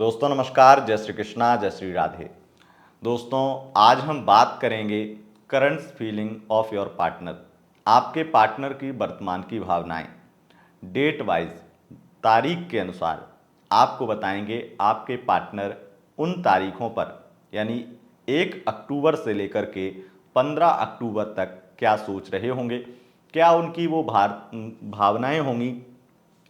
दोस्तों नमस्कार, जय श्री कृष्णा, जय श्री राधे। दोस्तों आज हम बात करेंगे current feeling of your partner. आपके पार्टनर की वर्तमान की भावनाएं डेट वाइज, तारीख के अनुसार आपको बताएंगे आपके पार्टनर उन तारीखों पर यानी 1 अक्टूबर से लेकर के 15 अक्टूबर तक क्या सोच रहे होंगे, क्या उनकी वो भावनाएं होंगी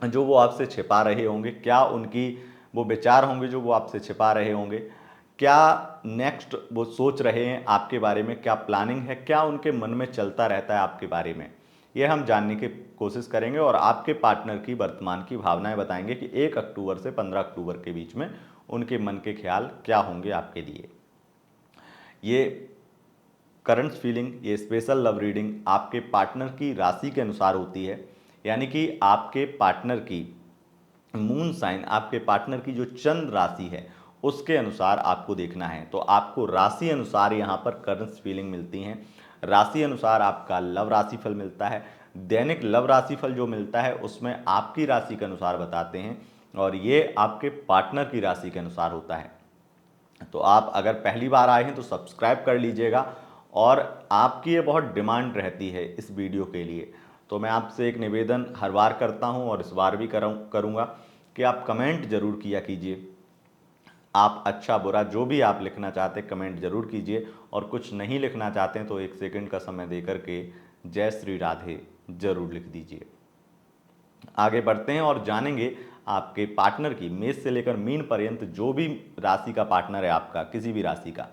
जो वो आपसे छिपा रहे होंगे, क्या उनकी वो विचार होंगे जो वो आपसे छिपा रहे होंगे, क्या नेक्स्ट वो सोच रहे हैं आपके बारे में, क्या प्लानिंग है, क्या उनके मन में चलता रहता है आपके बारे में। ये हम जानने की कोशिश करेंगे और आपके पार्टनर की वर्तमान की भावनाएं बताएंगे कि 1 अक्टूबर से 15 अक्टूबर के बीच में उनके मन के ख्याल क्या होंगे आपके लिए। ये करंट फीलिंग, ये स्पेशल लव रीडिंग आपके पार्टनर की राशि के अनुसार होती है, यानी कि आपके पार्टनर की मून साइन, आपके पार्टनर की जो चंद्र राशि है उसके अनुसार आपको देखना है। तो आपको राशि अनुसार यहाँ पर करंट फीलिंग मिलती हैं, राशि अनुसार आपका लव राशिफल मिलता है। दैनिक लव राशिफल जो मिलता है उसमें आपकी राशि के अनुसार बताते हैं और ये आपके पार्टनर की राशि के अनुसार होता है। तो आप अगर पहली बार आए हैं तो सब्सक्राइब कर लीजिएगा और आपकी ये बहुत डिमांड रहती है इस वीडियो के लिए। तो मैं आपसे एक निवेदन हर बार करता हूं और इस बार भी करूंगा कि आप कमेंट जरूर किया कीजिए। आप अच्छा बुरा जो भी आप लिखना चाहते हैं कमेंट जरूर कीजिए, और कुछ नहीं लिखना चाहते हैं तो 1 सेकंड का समय देकर के जय श्री राधे जरूर लिख दीजिए। आगे बढ़ते हैं और जानेंगे आपके पार्टनर की मेष से लेकर मीन पर्यंत जो भी राशि का पार्टनर है आपका, किसी भी राशि का,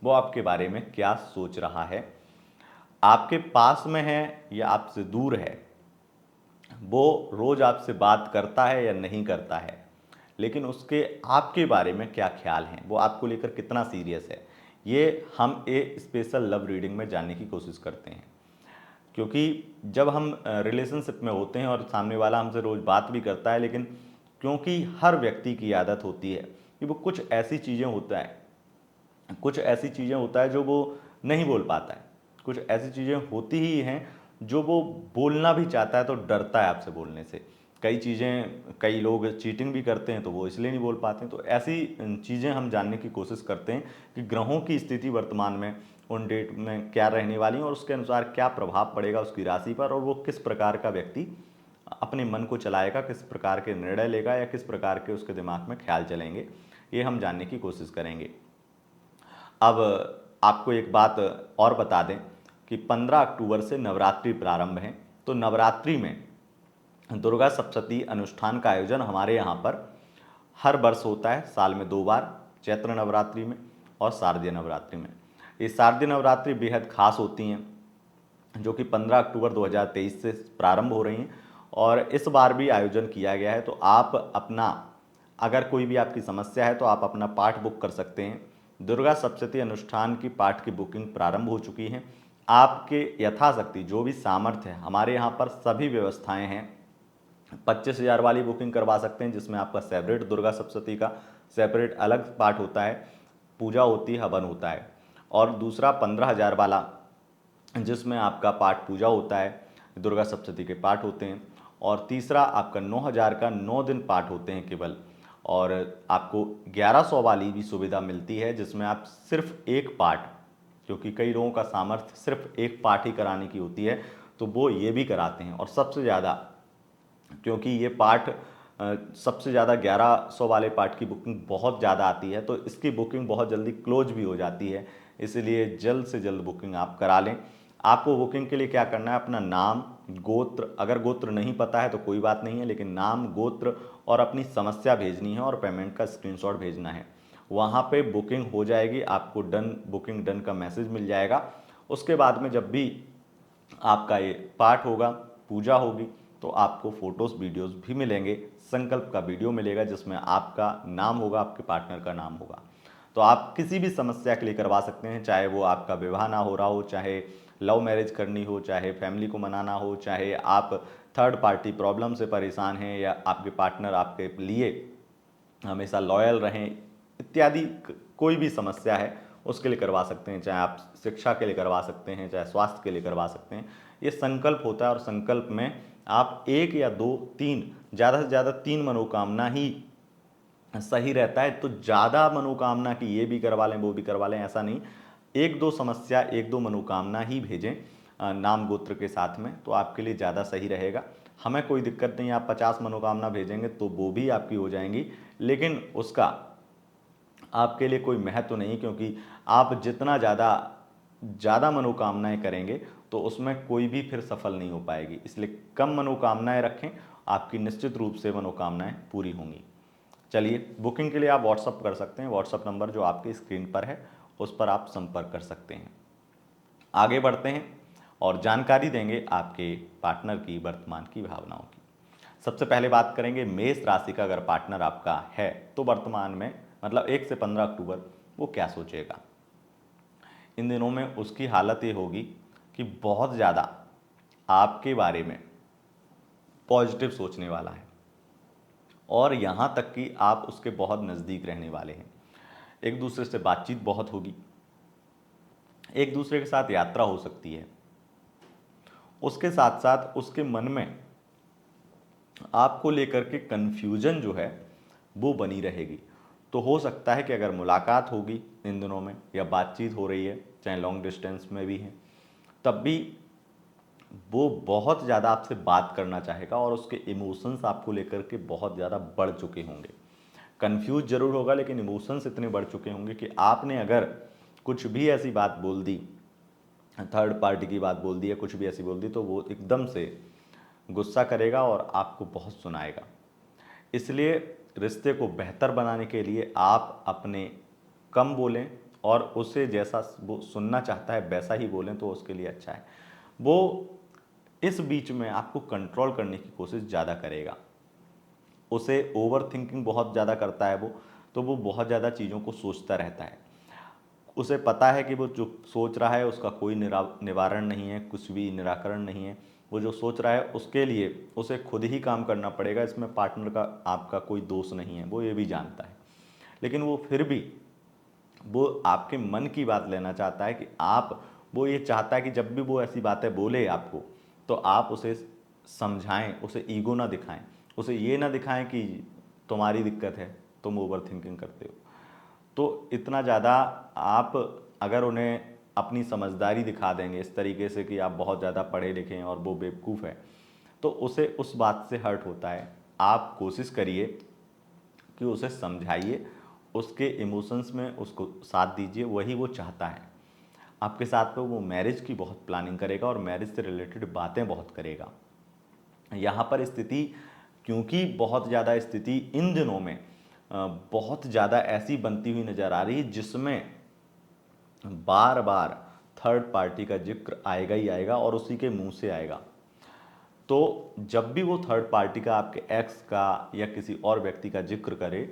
वो आपके बारे में क्या सोच रहा है, आपके पास में है या आपसे दूर है, वो रोज आपसे बात करता है या नहीं करता है, लेकिन उसके आपके बारे में क्या ख्याल हैं, वो आपको लेकर कितना सीरियस है, ये हम एक स्पेशल लव रीडिंग में जानने की कोशिश करते हैं। क्योंकि जब हम रिलेशनशिप में होते हैं और सामने वाला हमसे रोज़ बात भी करता है, लेकिन क्योंकि हर व्यक्ति की आदत होती है कि वो कुछ ऐसी चीज़ें होता है जो वो नहीं बोल पाता है, कुछ ऐसी चीज़ें होती ही हैं जो वो बोलना भी चाहता है तो डरता है आपसे बोलने से। कई लोग चीटिंग भी करते हैं तो वो इसलिए नहीं बोल पाते हैं। तो ऐसी चीज़ें हम जानने की कोशिश करते हैं कि ग्रहों की स्थिति वर्तमान में उन डेट में क्या रहने वाली है और उसके अनुसार क्या प्रभाव पड़ेगा उसकी राशि पर, और वो किस प्रकार का व्यक्ति अपने मन को चलाएगा, किस प्रकार के निर्णय लेगा या किस प्रकार के उसके दिमाग में ख्याल चलेंगे, ये हम जानने की कोशिश करेंगे। अब आपको एक बात और बता दें कि 15 अक्टूबर से नवरात्रि प्रारंभ है। तो नवरात्रि में दुर्गा सप्तशती अनुष्ठान का आयोजन हमारे यहाँ पर हर वर्ष होता है, साल में 2 बार, चैत्र नवरात्रि में और शारदीय नवरात्रि में। ये शारदीय नवरात्रि बेहद खास होती हैं जो कि 15 अक्टूबर 2023 से प्रारंभ हो रही हैं और इस बार भी आयोजन किया गया है। तो आप अपना, अगर कोई भी आपकी समस्या है तो आप अपना पाठ बुक कर सकते हैं। दुर्गा सप्तशती अनुष्ठान की पाठ की बुकिंग प्रारंभ हो चुकी है। आपके यथाशक्ति जो भी सामर्थ्य है, हमारे यहाँ पर सभी व्यवस्थाएं हैं। 25,000 वाली बुकिंग करवा सकते हैं जिसमें आपका सेपरेट दुर्गा सप्तशती का सेपरेट अलग पाठ होता है, पूजा होती है, हवन होता है। और दूसरा 15,000 वाला जिसमें आपका पाठ पूजा होता है, दुर्गा सप्तशती के पाठ होते हैं। और तीसरा आपका 9,000 का 9 दिन पाठ होते हैं केवल। और आपको 1100 वाली भी सुविधा मिलती है जिसमें आप सिर्फ एक पाठ, क्योंकि कई लोगों का सामर्थ्य सिर्फ एक पाठ ही कराने की होती है तो वो ये भी कराते हैं। और सबसे ज़्यादा, क्योंकि ये पाठ सबसे ज़्यादा 1100 वाले पाठ की बुकिंग बहुत ज़्यादा आती है तो इसकी बुकिंग बहुत जल्दी क्लोज भी हो जाती है, इसलिए जल्द से जल्द बुकिंग आप करा लें। आपको बुकिंग के लिए क्या करना है, अपना नाम, गोत्र, अगर गोत्र नहीं पता है तो कोई बात नहीं है, लेकिन नाम, गोत्र और अपनी समस्या भेजनी है और पेमेंट का स्क्रीनशॉट भेजना है। वहाँ पे बुकिंग हो जाएगी, आपको बुकिंग डन का मैसेज मिल जाएगा। उसके बाद में जब भी आपका ये पाठ होगा, पूजा होगी, तो आपको फोटोज़ वीडियोज़ भी मिलेंगे, संकल्प का वीडियो मिलेगा जिसमें आपका नाम होगा, आपके पार्टनर का नाम होगा। तो आप किसी भी समस्या के लिए करवा सकते हैं, चाहे वो आपका विवाह ना हो रहा हो, चाहे लव मैरिज करनी हो, चाहे फैमिली को मनाना हो, चाहे आप थर्ड पार्टी प्रॉब्लम से परेशान हैं या आपके पार्टनर आपके लिए हमेशा लॉयल रहें इत्यादि कोई भी समस्या है उसके लिए करवा सकते हैं। चाहे आप शिक्षा के लिए करवा सकते हैं, चाहे स्वास्थ्य के लिए करवा सकते हैं। ये संकल्प होता है और संकल्प में आप 1 या 2, 3, ज़्यादा से ज़्यादा 3 मनोकामना ही सही रहता है। तो ज़्यादा मनोकामना कि ये भी करवा लें वो भी करवा लें, ऐसा नहीं। एक दो समस्या, एक दो मनोकामना ही भेजें नाम गोत्र के साथ में, तो आपके लिए ज़्यादा सही रहेगा। हमें कोई दिक्कत नहीं, आप 50 मनोकामना भेजेंगे तो वो भी आपकी हो जाएंगी, लेकिन उसका आपके लिए कोई महत्व नहीं, क्योंकि आप जितना ज़्यादा ज़्यादा मनोकामनाएं करेंगे तो उसमें कोई भी फिर सफल नहीं हो पाएगी। इसलिए कम मनोकामनाएं रखें, आपकी निश्चित रूप से मनोकामनाएं पूरी होंगी। चलिए, बुकिंग के लिए आप व्हाट्सअप कर सकते हैं। व्हाट्सअप नंबर जो आपकी स्क्रीन पर है उस पर आप संपर्क कर सकते हैं। आगे बढ़ते हैं और जानकारी देंगे आपके पार्टनर की वर्तमान की भावनाओं की। सबसे पहले बात करेंगे मेष राशि का। अगर पार्टनर आपका है तो वर्तमान में मतलब 1 से 15 अक्टूबर वो क्या सोचेगा। इन दिनों में उसकी हालत ये होगी कि बहुत ज़्यादा आपके बारे में पॉजिटिव सोचने वाला है, और यहाँ तक कि आप उसके बहुत नज़दीक रहने वाले हैं। एक दूसरे से बातचीत बहुत होगी, एक दूसरे के साथ यात्रा हो सकती है। उसके साथ साथ उसके मन में आपको लेकर के कन्फ्यूजन जो है वो बनी रहेगी। तो हो सकता है कि अगर मुलाकात होगी इन दिनों में या बातचीत हो रही है, चाहे लॉन्ग डिस्टेंस में भी है, तब भी वो बहुत ज़्यादा आपसे बात करना चाहेगा और उसके इमोशंस आपको लेकर के बहुत ज़्यादा बढ़ चुके होंगे। कंफ्यूज जरूर होगा, लेकिन इमोशंस इतने बढ़ चुके होंगे कि आपने अगर कुछ भी ऐसी बात बोल दी, थर्ड पार्टी की बात बोल दी या कुछ भी ऐसी बोल दी, तो वो एकदम से गुस्सा करेगा और आपको बहुत सुनाएगा। इसलिए रिश्ते को बेहतर बनाने के लिए आप अपने कम बोलें और उसे जैसा वो सुनना चाहता है वैसा ही बोलें, तो उसके लिए अच्छा है। वो इस बीच में आपको कंट्रोल करने की कोशिश ज़्यादा करेगा। उसे ओवर थिंकिंग बहुत ज़्यादा करता है वो, तो वो बहुत ज़्यादा चीज़ों को सोचता रहता है। उसे पता है कि वो जो सोच रहा है उसका कोई निवारण नहीं है, कुछ भी निराकरण नहीं है। वो जो सोच रहा है उसके लिए उसे खुद ही काम करना पड़ेगा। इसमें पार्टनर का आपका कोई दोष नहीं है, वो ये भी जानता है। लेकिन वो फिर भी वो आपके मन की बात लेना चाहता है कि आप, वो ये चाहता है कि जब भी वो ऐसी बातें बोले आपको, तो आप उसे समझाएं, उसे ईगो ना दिखाएं, उसे ये ना दिखाएं कि तुम्हारी दिक्कत है, तुम ओवर थिंकिंग करते हो। तो इतना ज़्यादा आप अगर उन्हें अपनी समझदारी दिखा देंगे इस तरीके से कि आप बहुत ज़्यादा पढ़े लिखे हैं और वो बेवकूफ़ है, तो उसे उस बात से हर्ट होता है। आप कोशिश करिए कि उसे समझाइए, उसके इमोशंस में उसको साथ दीजिए, वही वो चाहता है। आपके साथ में वो मैरिज की बहुत प्लानिंग करेगा और मैरिज से रिलेटेड बातें बहुत करेगा। यहाँ पर स्थिति, क्योंकि बहुत ज़्यादा स्थिति इन दिनों में बहुत ज़्यादा ऐसी बनती हुई नज़र आ रही है जिसमें बार बार थर्ड पार्टी का जिक्र आएगा ही आएगा और उसी के मुंह से आएगा। तो जब भी वो थर्ड पार्टी का, आपके एक्स का या किसी और व्यक्ति का जिक्र करे,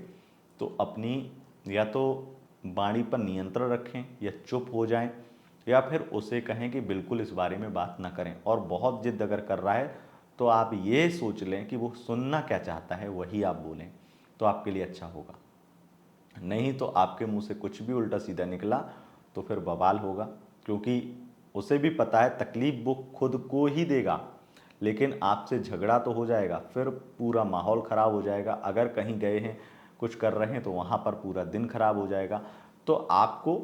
तो अपनी या तो वाणी पर नियंत्रण रखें या चुप हो जाएं, या फिर उसे कहें कि बिल्कुल इस बारे में बात ना करें। और बहुत जिद अगर कर रहा है तो आप ये सोच लें कि वो सुनना क्या चाहता है वही आप बोलें, तो आपके लिए अच्छा होगा। नहीं तो आपके मुंह से कुछ भी उल्टा सीधा निकला तो फिर बवाल होगा, क्योंकि उसे भी पता है तकलीफ वो खुद को ही देगा, लेकिन आपसे झगड़ा तो हो जाएगा, फिर पूरा माहौल ख़राब हो जाएगा। अगर कहीं गए हैं, कुछ कर रहे हैं, तो वहाँ पर पूरा दिन खराब हो जाएगा। तो आपको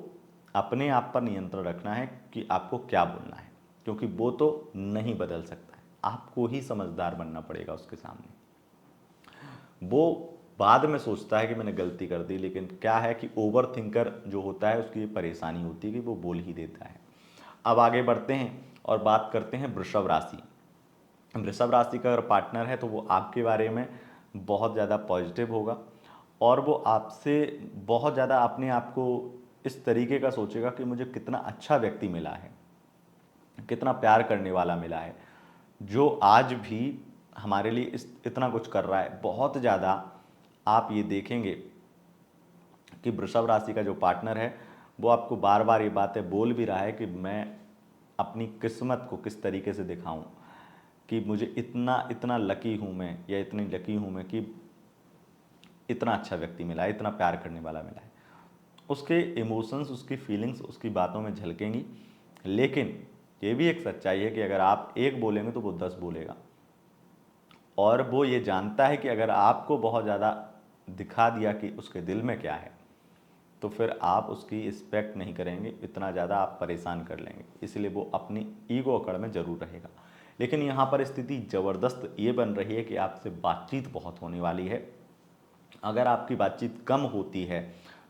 अपने आप पर नियंत्रण रखना है कि आपको क्या बोलना है, क्योंकि वो तो नहीं बदल सकता है, आपको ही समझदार बनना पड़ेगा उसके सामने। वो बाद में सोचता है कि मैंने गलती कर दी, लेकिन क्या है कि ओवर थिंकर जो होता है उसकी ये परेशानी होती है कि वो बोल ही देता है। अब आगे बढ़ते हैं और बात करते हैं वृषभ राशि। वृषभ राशि का अगर पार्टनर है तो वो आपके बारे में बहुत ज़्यादा पॉजिटिव होगा, और वो आपसे बहुत ज़्यादा अपने आप को इस तरीके का सोचेगा कि मुझे कितना अच्छा व्यक्ति मिला है, कितना प्यार करने वाला मिला है, जो आज भी हमारे लिए इतना कुछ कर रहा है। बहुत ज़्यादा आप ये देखेंगे कि वृषभ राशि का जो पार्टनर है वो आपको बार बार ये बातें बोल भी रहा है कि मैं अपनी किस्मत को किस तरीके से दिखाऊं, कि मुझे इतना इतना लकी हूँ मैं, या इतनी लकी हूँ मैं कि इतना अच्छा व्यक्ति मिला है, इतना प्यार करने वाला मिला है। उसके इमोशंस, उसकी फीलिंग्स उसकी बातों में झलकेंगी। लेकिन ये भी एक सच्चाई है कि अगर आप एक बोलेंगे तो वो 10 बोलेगा, और वो ये जानता है कि अगर आपको बहुत ज़्यादा दिखा दिया कि उसके दिल में क्या है, तो फिर आप उसकी रिस्पेक्ट नहीं करेंगे, इतना ज़्यादा आप परेशान कर लेंगे, इसलिए वो अपनी ईगो अकड़ में ज़रूर रहेगा। लेकिन यहाँ पर स्थिति ज़बरदस्त ये बन रही है कि आपसे बातचीत बहुत होने वाली है। अगर आपकी बातचीत कम होती है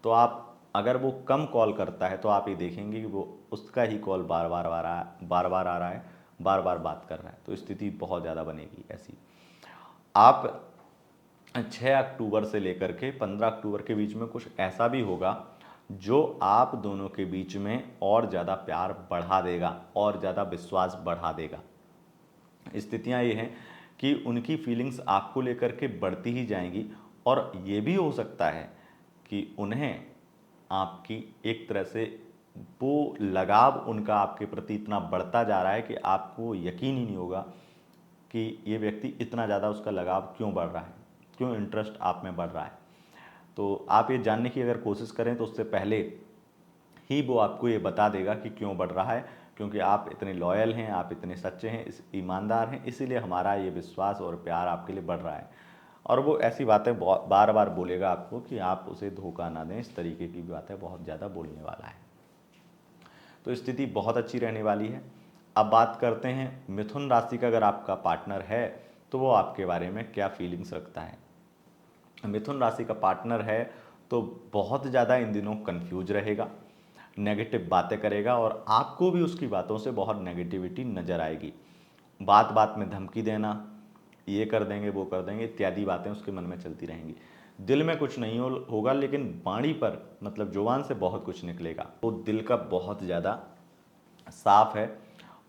तो आप, अगर वो कम कॉल करता है तो आप ये देखेंगे कि वो उसका ही कॉल बार बार आ रहा है, बार बार आ रहा है, बार बार बात कर रहा है, तो स्थिति बहुत ज़्यादा बनेगी ऐसी। आप 6 अक्टूबर से लेकर के 15 अक्टूबर के बीच में कुछ ऐसा भी होगा जो आप दोनों के बीच में और ज़्यादा प्यार बढ़ा देगा और ज़्यादा विश्वास बढ़ा देगा। स्थितियाँ ये हैं कि उनकी फीलिंग्स आपको लेकर के बढ़ती ही जाएंगी, और ये भी हो सकता है कि उन्हें आपकी एक तरह से वो लगाव उनका आपके प्रति इतना बढ़ता जा रहा है कि आपको यकीन ही नहीं होगा कि ये व्यक्ति इतना ज़्यादा उसका लगाव क्यों बढ़ रहा है, क्यों इंटरेस्ट आप में बढ़ रहा है। तो आप ये जानने की अगर कोशिश करें तो उससे पहले ही वो आपको ये बता देगा कि क्यों बढ़ रहा है, क्योंकि आप इतने लॉयल हैं, आप इतने सच्चे हैं, ईमानदार हैं, इसीलिए हमारा ये विश्वास और प्यार आपके लिए बढ़ रहा है। और वो ऐसी बातें बार बार बोलेगा आपको कि आप उसे धोखा ना दें, इस तरीके की बातें बहुत ज़्यादा बोलने वाला है। तो स्थिति बहुत अच्छी रहने वाली है। अब बात करते हैं मिथुन राशि का अगर आपका पार्टनर है तो वो आपके बारे में क्या फीलिंग्स रखता है। मिथुन राशि का पार्टनर है तो बहुत ज़्यादा इन दिनों कंफ्यूज रहेगा, नेगेटिव बातें करेगा, और आपको भी उसकी बातों से बहुत नेगेटिविटी नज़र आएगी। बात बात में धमकी देना, ये कर देंगे वो कर देंगे इत्यादि बातें उसके मन में चलती रहेंगी। दिल में कुछ नहीं होगा, लेकिन वाणी पर मतलब जुबान से बहुत कुछ निकलेगा। वो दिल का बहुत ज़्यादा साफ है,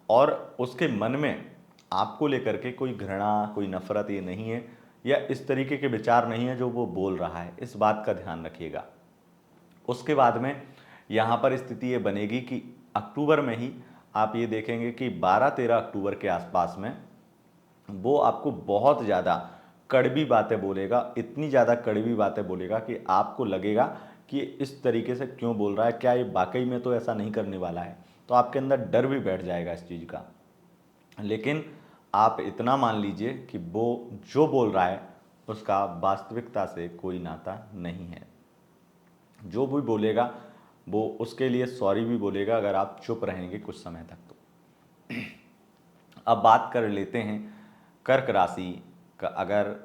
और उसके मन में आपको लेकर के कोई घृणा, कोई नफरत ये नहीं है, या इस तरीके के विचार नहीं है जो वो बोल रहा है, इस बात का ध्यान रखिएगा। उसके बाद में यहाँ पर स्थिति ये बनेगी कि अक्टूबर में ही आप ये देखेंगे कि 12-13 अक्टूबर के आसपास में वो आपको बहुत ज़्यादा कड़वी बातें बोलेगा, इतनी ज़्यादा कड़वी बातें बोलेगा कि आपको लगेगा कि इस तरीके से क्यों बोल रहा है, क्या ये वाकई में तो ऐसा नहीं करने वाला है। तो आपके अंदर डर भी बैठ जाएगा इस चीज़ का। लेकिन आप इतना मान लीजिए कि वो जो बोल रहा है उसका वास्तविकता से कोई नाता नहीं है। जो भी बोलेगा वो उसके लिए सॉरी भी बोलेगा अगर आप चुप रहेंगे कुछ समय तक। तो अब बात कर लेते हैं कर्क राशि का। अगर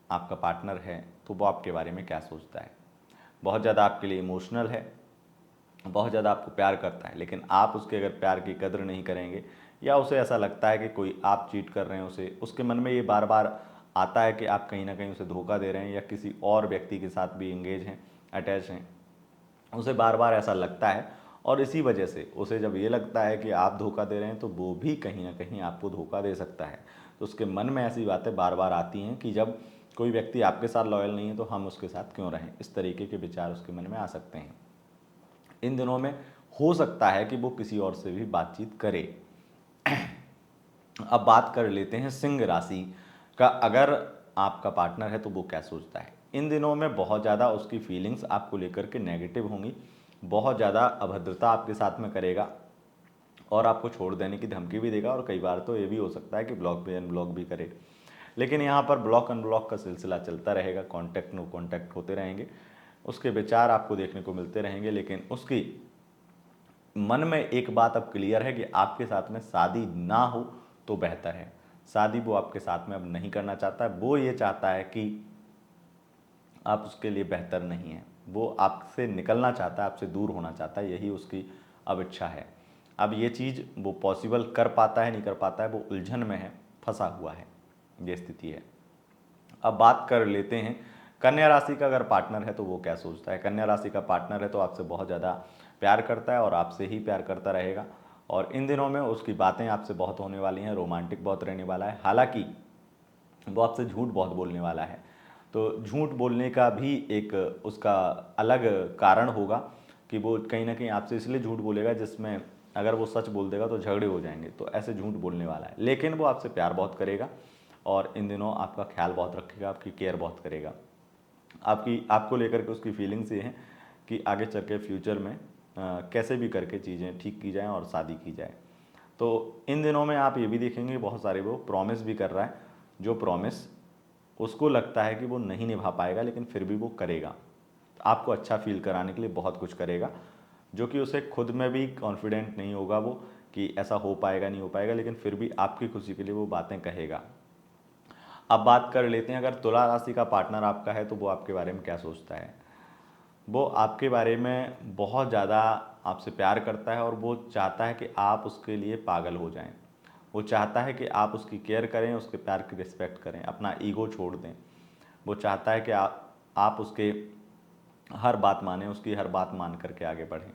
आपका पार्टनर है तो वो आपके बारे में क्या सोचता है। बहुत ज़्यादा आपके लिए इमोशनल है, बहुत ज़्यादा आपको प्यार करता है, लेकिन आप उसके अगर प्यार की कदर नहीं करेंगे, या उसे ऐसा लगता है कि कोई आप चीट कर रहे हैं, उसके मन में ये बार बार आता है कि आप कहीं ना कहीं उसे धोखा दे रहे हैं या किसी और व्यक्ति के साथ भी एंगेज हैं, अटैच हैं, उसे बार बार ऐसा लगता है। और इसी वजह से उसे जब ये लगता है कि आप धोखा दे रहे हैं तो वो भी कहीं ना कहीं आपको धोखा दे सकता है। तो उसके मन में ऐसी बातें बार बार आती हैं कि जब कोई व्यक्ति आपके साथ लॉयल नहीं है तो हम उसके साथ क्यों रहें, इस तरीके के विचार उसके मन में आ सकते हैं। इन दिनों में हो सकता है कि वो किसी और से भी बातचीत करे। अब बात कर लेते हैं सिंह राशि का। अगर आपका पार्टनर है तो वो क्या सोचता है। इन दिनों में बहुत ज़्यादा उसकी फीलिंग्स आपको लेकर के नेगेटिव होंगी, बहुत ज़्यादा अभद्रता आपके साथ में करेगा, और आपको छोड़ देने की धमकी भी देगा, और कई बार तो ये भी हो सकता है कि ब्लॉक भी अनब्लॉक भी करे। लेकिन यहाँ पर ब्लॉक अनब्लॉक का सिलसिला चलता रहेगा, कॉन्टैक्ट नो कॉन्टैक्ट होते रहेंगे, उसके विचार आपको देखने को मिलते रहेंगे। लेकिन उसकी मन में एक बात अब क्लियर है कि आपके साथ में शादी ना हो तो बेहतर है। शादी वो आपके साथ में अब नहीं करना चाहता है, वो ये चाहता है कि आप उसके लिए बेहतर नहीं है, वो आपसे निकलना चाहता है, आपसे दूर होना चाहता है, यही उसकी अब इच्छा है। अब ये चीज़ वो पॉसिबल कर पाता है नहीं कर पाता है, वो उलझन में है, फंसा हुआ है, ये स्थिति है। अब बात कर लेते हैं कन्या राशि का। अगर पार्टनर है तो वो क्या सोचता है। कन्या राशि का पार्टनर है तो आपसे बहुत ज़्यादा प्यार करता है और आपसे ही प्यार करता रहेगा, और इन दिनों में उसकी बातें आपसे बहुत होने वाली हैं, रोमांटिक बहुत रहने वाला है। हालांकि वो आपसे झूठ बहुत बोलने वाला है, तो झूठ बोलने का भी एक उसका अलग कारण होगा कि वो कहीं ना कहीं आपसे इसलिए झूठ बोलेगा जिसमें अगर वो सच बोल देगा तो झगड़े हो जाएंगे, तो ऐसे झूठ बोलने वाला है। लेकिन वो आपसे प्यार बहुत करेगा और इन दिनों आपका ख्याल बहुत रखेगा, आपकी केयर बहुत करेगा। आपको लेकर के उसकी फीलिंग्स ये हैं कि आगे चल के फ्यूचर में कैसे भी करके चीज़ें ठीक की जाएं और शादी की जाए। तो इन दिनों में आप ये भी देखेंगे बहुत सारे वो प्रॉमिस भी कर रहा है, जो प्रॉमिस उसको लगता है कि वो नहीं निभा पाएगा, लेकिन फिर भी वो करेगा, आपको अच्छा फील कराने के लिए बहुत कुछ करेगा, जो कि उसे खुद में भी कॉन्फिडेंट नहीं होगा वो कि ऐसा हो पाएगा नहीं हो पाएगा, लेकिन फिर भी आपकी खुशी के लिए वो बातें कहेगा। अब बात कर लेते हैं, अगर तुला राशि का पार्टनर आपका है तो वो आपके बारे में क्या सोचता है। वो आपके बारे में बहुत ज़्यादा आपसे प्यार करता है और वो चाहता है कि आप उसके लिए पागल हो जाएं। वो चाहता है कि आप उसकी केयर करें, उसके प्यार की रिस्पेक्ट करें, अपना ईगो छोड़ दें। वो चाहता है कि आप उसके हर बात माने, उसकी हर बात मान करके आगे बढ़ें।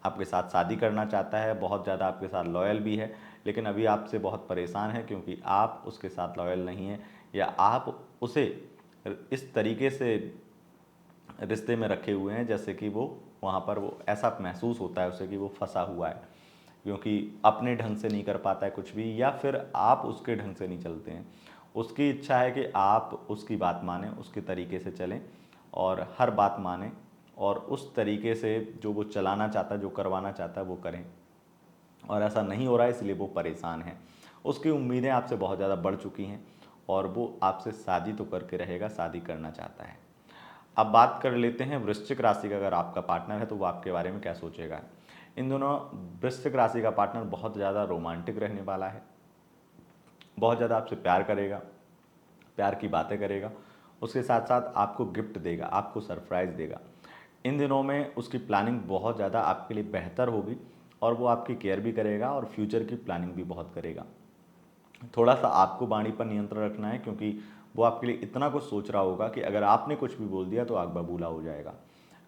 आपके साथ शादी करना चाहता है, बहुत ज़्यादा आपके साथ लॉयल भी है, लेकिन अभी आपसे बहुत परेशान है क्योंकि आप उसके साथ लॉयल नहीं हैं, या आप उसे इस तरीके से रिश्ते में रखे हुए हैं जैसे कि वो वहाँ पर वो ऐसा महसूस होता है उसे कि वो फंसा हुआ है, क्योंकि अपने ढंग से नहीं कर पाता है कुछ भी, या फिर आप उसके ढंग से नहीं चलते हैं। उसकी इच्छा है कि आप उसकी बात मानें, उसके तरीके से चलें और हर बात मानें, और उस तरीके से जो वो चलाना चाहता है, जो करवाना चाहता है वो करें, और ऐसा नहीं हो रहा है, इसलिए वो परेशान है। उसकी उम्मीदें आपसे बहुत ज़्यादा बढ़ चुकी हैं और वो आपसे शादी तो करके रहेगा, शादी करना चाहता है। अब बात कर लेते हैं वृश्चिक राशि का, अगर आपका पार्टनर है तो वो आपके बारे में क्या सोचेगा। इन दोनों, वृश्चिक राशि का पार्टनर बहुत ज़्यादा रोमांटिक रहने वाला है, बहुत ज़्यादा आपसे प्यार करेगा, प्यार की बातें करेगा, उसके साथ साथ आपको गिफ्ट देगा, आपको सरप्राइज़ देगा। इन दिनों में उसकी प्लानिंग बहुत ज़्यादा आपके लिए बेहतर होगी और वो आपकी केयर भी करेगा और फ्यूचर की प्लानिंग भी बहुत करेगा। थोड़ा सा आपको वाणी पर नियंत्रण रखना है, क्योंकि वो आपके लिए इतना कुछ सोच रहा होगा कि अगर आपने कुछ भी बोल दिया तो आग बबूला हो जाएगा,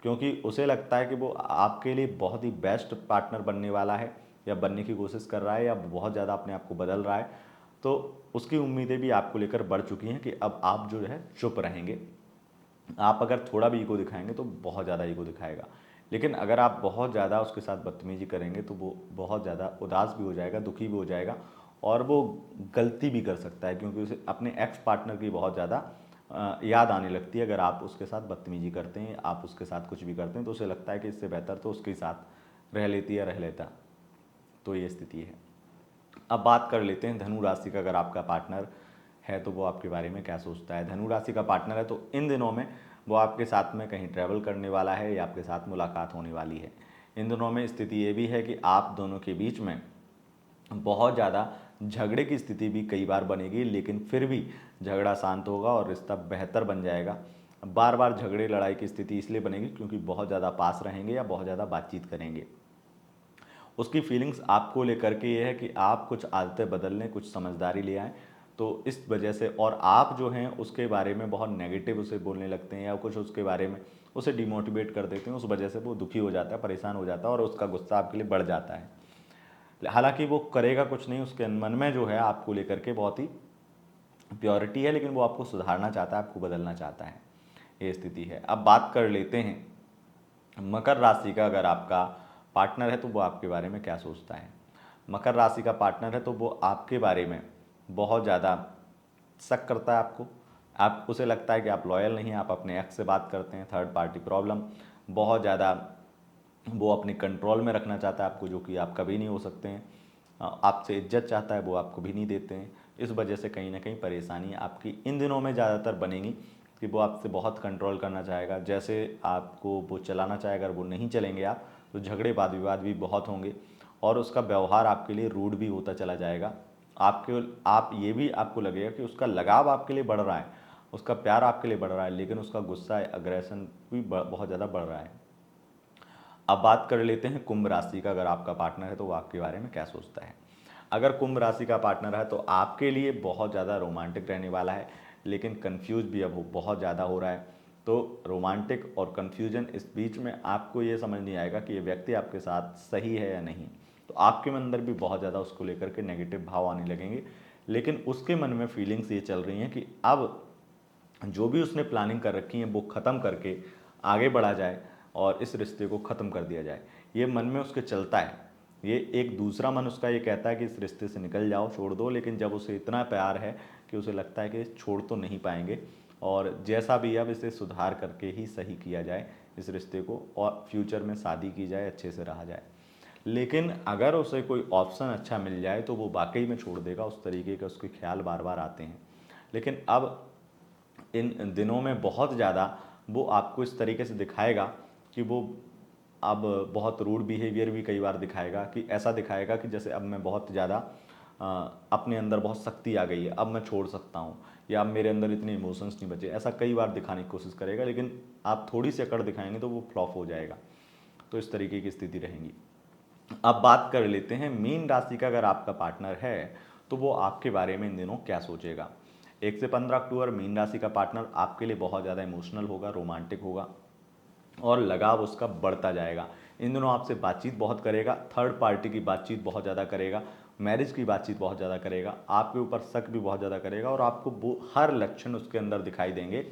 क्योंकि उसे लगता है कि वो आपके लिए बहुत ही बेस्ट पार्टनर बनने वाला है, या बनने की कोशिश कर रहा है, या बहुत ज़्यादा अपने आप को बदल रहा है। तो उसकी उम्मीदें भी आपको लेकर बढ़ चुकी हैं कि अब आप जो है चुप रहेंगे। आप अगर थोड़ा भी ईगो दिखाएंगे तो बहुत ज़्यादा ईगो दिखाएगा, लेकिन अगर आप बहुत ज़्यादा उसके साथ बदतमीजी करेंगे तो वो बहुत ज़्यादा उदास भी हो जाएगा, दुखी भी हो जाएगा, और वो गलती भी कर सकता है, क्योंकि उसे अपने एक्स पार्टनर की बहुत ज़्यादा याद आने लगती है। अगर आप उसके साथ बदतमीजी करते हैं, आप उसके साथ कुछ भी करते हैं, तो उसे लगता है कि इससे बेहतर तो उसके साथ रह लेती या रह लेता। तो ये स्थिति है। अब बात कर लेते हैं धनु राशि का, अगर आपका पार्टनर है तो वो आपके बारे में क्या सोचता है। धनु राशि का पार्टनर है तो इन दिनों में वो आपके साथ में कहीं ट्रैवल करने वाला है, या आपके साथ मुलाकात होने वाली है। इन दिनों में स्थिति ये भी है कि आप दोनों के बीच में बहुत ज़्यादा झगड़े की स्थिति भी कई बार बनेगी, लेकिन फिर भी झगड़ा शांत होगा और रिश्ता बेहतर बन जाएगा। बार बार झगड़े लड़ाई की स्थिति इसलिए बनेगी क्योंकि बहुत ज़्यादा पास रहेंगे या बहुत ज़्यादा बातचीत करेंगे। उसकी फीलिंग्स आपको लेकर के ये है कि आप कुछ आदतें बदल लें, कुछ समझदारी ले आएँ, तो इस वजह से, और आप जो हैं उसके बारे में बहुत नेगेटिव उसे बोलने लगते हैं, या कुछ उसके बारे में उसे डिमोटिवेट कर देते हैं, उस वजह से वो दुखी हो जाता है, परेशान हो जाता है, और उसका गुस्सा आपके लिए बढ़ जाता है। हालांकि वो करेगा कुछ नहीं, उसके मन में जो है आपको लेकर के बहुत ही प्योरिटी है, लेकिन वो आपको सुधारना चाहता है, आपको बदलना चाहता है। ये स्थिति है। अब बात कर लेते हैं मकर राशि का, अगर आपका पार्टनर है तो वो आपके बारे में क्या सोचता है। मकर राशि का पार्टनर है तो वो आपके बारे में बहुत ज़्यादा शक करता है आपको। आप उसे लगता है कि आप लॉयल नहीं हैं, आप अपने एक्स से बात करते हैं, थर्ड पार्टी प्रॉब्लम, बहुत ज़्यादा वो अपने कंट्रोल में रखना चाहता है आपको, जो कि आप कभी नहीं हो सकते हैं। आपसे इज्जत चाहता है, वो आपको भी नहीं देते हैं। इस वजह से कहीं ना कहीं परेशानी आपकी इन दिनों में ज़्यादातर बनेगी कि वो आपसे बहुत कंट्रोल करना चाहेगा, जैसे आपको वो चलाना चाहेगा। अगर वो नहीं चलेंगे आप, तो झगड़े वाद विवाद भी बहुत होंगे, और उसका व्यवहार आपके लिए रूड भी होता चला जाएगा। आप ये भी आपको लगेगा कि उसका लगाव आपके लिए बढ़ रहा है, उसका प्यार आपके लिए बढ़ रहा है, लेकिन उसका गुस्सा, अग्रेशन भी बहुत ज़्यादा बढ़ रहा है। अब बात कर लेते हैं कुंभ राशि का, अगर आपका पार्टनर है तो वो आपके बारे में क्या सोचता है। अगर कुंभ राशि का पार्टनर है तो आपके लिए बहुत ज़्यादा रोमांटिक रहने वाला है, लेकिन कंफ्यूज भी अब वो बहुत ज़्यादा हो रहा है। तो रोमांटिक और कन्फ्यूजन, इस बीच में आपको ये समझ नहीं आएगा कि ये व्यक्ति आपके साथ सही है या नहीं। तो आपके मन अंदर भी बहुत ज़्यादा उसको लेकर के नेगेटिव भाव आने लगेंगे, लेकिन उसके मन में फीलिंग्स ये चल रही हैं कि अब जो भी उसने प्लानिंग कर रखी है वो ख़त्म करके आगे बढ़ा जाए और इस रिश्ते को ख़त्म कर दिया जाए। ये मन में उसके चलता है। ये एक दूसरा मन उसका ये कहता है कि इस रिश्ते से निकल जाओ, छोड़ दो, लेकिन जब उसे इतना प्यार है कि उसे लगता है कि छोड़ तो नहीं पाएंगे, और जैसा भी अब इसे सुधार करके ही सही किया जाए इस रिश्ते को, और फ्यूचर में शादी की जाए, अच्छे से रहा जाए। लेकिन अगर उसे कोई ऑप्शन अच्छा मिल जाए तो वो वाकई में छोड़ देगा। उस तरीके के उसके ख्याल बार बार आते हैं। लेकिन अब इन दिनों में बहुत ज़्यादा वो आपको इस तरीके से दिखाएगा कि वो अब बहुत रूड बिहेवियर भी कई बार दिखाएगा, कि ऐसा दिखाएगा कि जैसे अब मैं बहुत ज़्यादा अपने अंदर बहुत शक्ति आ गई है, अब मैं छोड़ सकता हूँ, या अब मेरे अंदर इतने इमोशंस नहीं बचे, ऐसा कई बार दिखाने की कोशिश करेगा। लेकिन आप थोड़ी सी अकड़ दिखाएंगे तो वो फ्लॉप हो जाएगा। तो इस तरीके की स्थिति रहेंगी। अब बात कर लेते हैं मीन राशि का अगर आपका पार्टनर है तो वो आपके बारे में इन दिनों क्या सोचेगा। 1 से 15 अक्टूबर मीन राशि का पार्टनर आपके लिए बहुत ज़्यादा इमोशनल होगा, रोमांटिक होगा और लगाव उसका बढ़ता जाएगा। इन दिनों आपसे बातचीत बहुत करेगा, थर्ड पार्टी की बातचीत बहुत ज़्यादा करेगा, मैरिज की बातचीत बहुत ज़्यादा करेगा, आपके ऊपर शक भी बहुत ज़्यादा करेगा और आपको वो हर लक्षण उसके अंदर दिखाई देंगे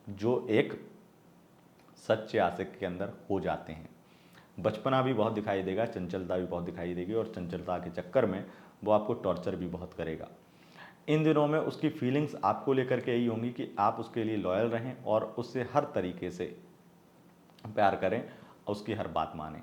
जो एक सच्चे आशिक के अंदर हो जाते हैं। बचपना भी बहुत दिखाई देगा, चंचलता भी बहुत दिखाई देगी और चंचलता के चक्कर में वो आपको टॉर्चर भी बहुत करेगा। इन दिनों में उसकी फीलिंग्स आपको लेकर के यही होंगी कि आप उसके लिए लॉयल रहें और उससे हर तरीके से प्यार करें, उसकी हर बात मानें।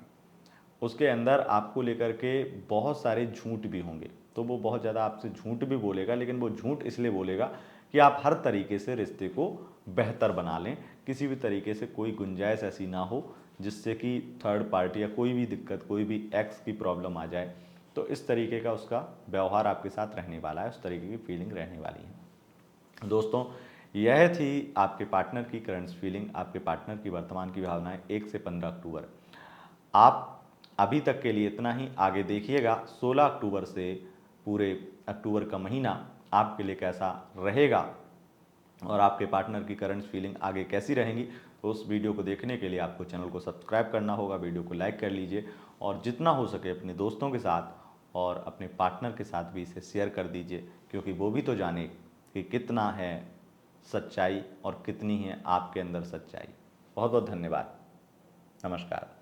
उसके अंदर आपको लेकर के बहुत सारे झूठ भी होंगे, तो वो बहुत ज़्यादा आपसे झूठ भी बोलेगा, लेकिन वो झूठ इसलिए बोलेगा कि आप हर तरीके से रिश्ते को बेहतर बना लें, किसी भी तरीके से कोई गुंजाइश ऐसी ना हो जिससे कि थर्ड पार्टी या कोई भी दिक्कत, कोई भी एक्स की प्रॉब्लम आ जाए। तो इस तरीके का उसका व्यवहार आपके साथ रहने वाला है, उस तरीके की फीलिंग रहने वाली है। दोस्तों, यह थी आपके पार्टनर की करंट फीलिंग, आपके पार्टनर की वर्तमान की भावनाएं 1 से 15 अक्टूबर। आप अभी तक के लिए इतना ही, आगे देखिएगा 16 अक्टूबर से पूरे अक्टूबर का महीना आपके लिए कैसा रहेगा और आपके पार्टनर की करंट फीलिंग आगे कैसी रहेंगी। तो उस वीडियो को देखने के लिए आपको चैनल को सब्सक्राइब करना होगा, वीडियो को लाइक कर लीजिए और जितना हो सके अपने दोस्तों के साथ और अपने पार्टनर के साथ भी इसे शेयर कर दीजिए, क्योंकि वो भी तो जाने कि कितना है सच्चाई और कितनी है आपके अंदर सच्चाई। बहुत बहुत धन्यवाद। नमस्कार।